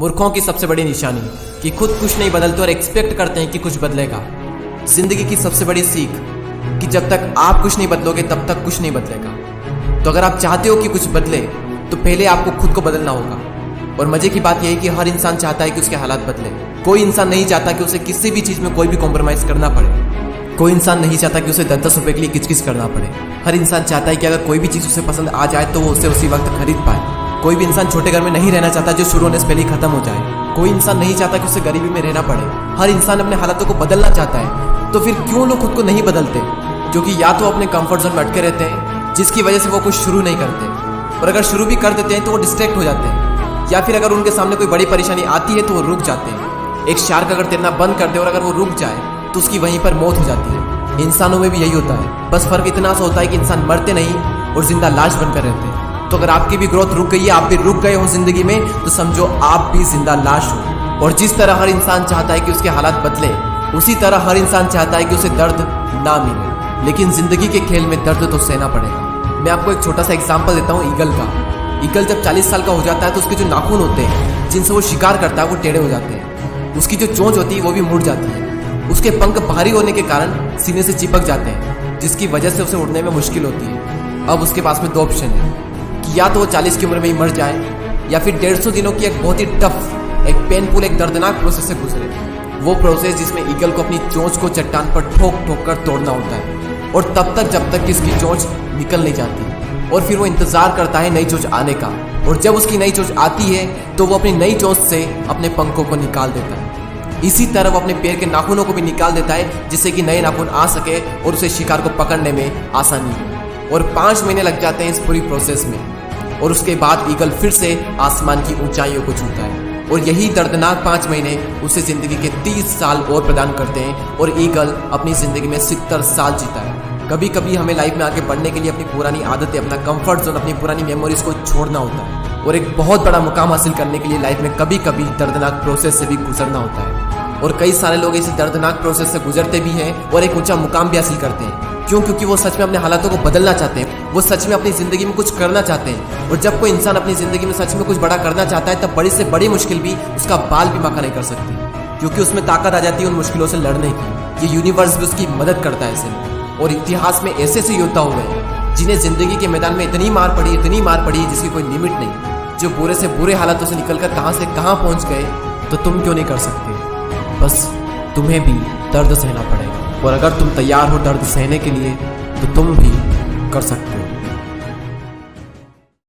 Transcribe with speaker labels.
Speaker 1: मूर्खों की सबसे बड़ी निशानी कि खुद कुछ नहीं बदलते और एक्सपेक्ट करते हैं कि कुछ बदलेगा। जिंदगी की सबसे बड़ी सीख कि जब तक आप कुछ नहीं बदलोगे तब तक कुछ नहीं बदलेगा। तो अगर आप चाहते हो कि कुछ बदले तो पहले आपको खुद को बदलना होगा। और मजे की बात यह है कि हर इंसान चाहता है कि उसके हालात बदले। कोई इंसान नहीं चाहता कि उसे किसी भी चीज में कोई भी कॉम्प्रोमाइज करना पड़े। कोई इंसान नहीं चाहता कि उसे 10-10 रुपए के लिए किचकिच करना पड़े। हर इंसान चाहता है कि अगर कोई भी चीज उसे पसंद आ जाए तो वो उसे उसी वक्त खरीद पाए। कोई भी इंसान छोटे घर में नहीं रहना चाहता जो शुरू होने से पहले ही खत्म हो जाए। कोई इंसान नहीं चाहता कि उसे गरीबी में रहना पड़े। हर इंसान अपने हालातों को बदलना चाहता है। तो फिर क्यों लोग खुद को नहीं बदलते? क्योंकि या तो अपने कंफर्ट जोन में अटके रहते हैं जिसकी वजह से वो कुछ शुरू नहीं करते, और अगर शुरू भी कर देते हैं तो वो डिस्ट्रैक्ट हो जाते हैं, या फिर अगर उनके सामने कोई बड़ी परेशानी आती है तो वो रुक जाते हैं। एक शार्क अगर तैरना बंद कर दे और अगर वो रुक जाए तो उसकी वहीं पर मौत हो जाती है। इंसानों में भी यही होता है, बस फर्क इतना सा होता है कि इंसान मरते नहीं और जिंदा लाश बनकर रहते हैं। तो अगर आपकी भी ग्रोथ रुक गई है, आप भी रुक गए हो जिंदगी में, तो समझो आप भी जिंदा लाश हो। और जिस तरह हर इंसान चाहता है कि उसके हालात बदले, उसी तरह हर इंसान चाहता है कि उसे दर्द ना मिले। लेकिन जिंदगी के खेल में दर्द तो सहना पड़ेगा। मैं आपको एक छोटा सा एग्जांपल देता हूँ ईगल का। ईगल जब 40 साल का हो जाता है तो उसके जो नाखून होते हैं जिनसे वो शिकार करता है वो टेढ़े हो जाते हैं। उसकी जो चोंच होती है वो भी मुड़ जाती है। उसके पंख भारी होने के कारण सीने से चिपक जाते हैं, जिसकी वजह से उसे उड़ने में मुश्किल होती है। अब उसके पास में 2 ऑप्शन है कि या तो वो 40 की उम्र में ही मर जाए, या फिर 150 दिनों की एक बहुत ही टफ, एक पेनफुल, एक दर्दनाक प्रोसेस से गुजरे। वो प्रोसेस जिसमें ईगल को अपनी चोंच को चट्टान पर ठोक ठोक कर तोड़ना होता है, और तब तक जब तक कि इसकी चोंच निकल नहीं जाती। और फिर वो इंतजार करता है नई चोंच आने का, और जब उसकी नई चोंच आती है तो वो अपनी नई चोंच से अपने पंखों को निकाल देता है। इसी तरह वो अपने पैर के नाखूनों को भी निकाल देता है जिससे कि नए नाखून आ सके और उसे शिकार को पकड़ने में आसानी हो। और 5 महीने लग जाते हैं इस पूरी प्रोसेस में, और उसके बाद ईगल फिर से आसमान की ऊंचाइयों को छूता है। और यही दर्दनाक 5 महीने उसे जिंदगी के 30 साल और प्रदान करते हैं, और ईगल अपनी जिंदगी में 70 साल जीता है। कभी कभी हमें लाइफ में आगे बढ़ने के लिए अपनी पुरानी आदतें, अपना कंफर्ट जोन, अपनी पुरानी मेमोरीज को छोड़ना होता है, और एक बहुत बड़ा मुकाम हासिल करने के लिए लाइफ में कभी कभी दर्दनाक प्रोसेस से भी गुजरना होता है। और कई सारे लोग इस दर्दनाक प्रोसेस से गुजरते भी हैं और एक ऊंचा मुकाम भी हासिल करते हैं। क्यों? क्योंकि वो सच में अपने हालातों को बदलना चाहते हैं। वो सच में अपनी जिंदगी में कुछ करना चाहते हैं। और जब कोई इंसान अपनी जिंदगी में सच में कुछ बड़ा करना चाहता है तब बड़ी से बड़ी मुश्किल भी उसका बाल भी बांका नहीं कर सकती, क्योंकि उसमें ताकत आ जाती है उन मुश्किलों से लड़ने की। ये यूनिवर्स भी उसकी मदद करता है ऐसे। और इतिहास में ऐसे ऐसे योद्धा हुए हैं जिन्हें जिंदगी के मैदान में इतनी मार पड़ी जिसकी कोई लिमिट नहीं, जो बुरे से बुरे हालातों से निकलकर कहां से कहां पहुंच गए। तो तुम क्यों नहीं कर सकते? बस तुम्हें भी दर्द सहना पड़ेगा, और अगर तुम तैयार हो दर्द सहने के लिए तो तुम भी कर सकते हो।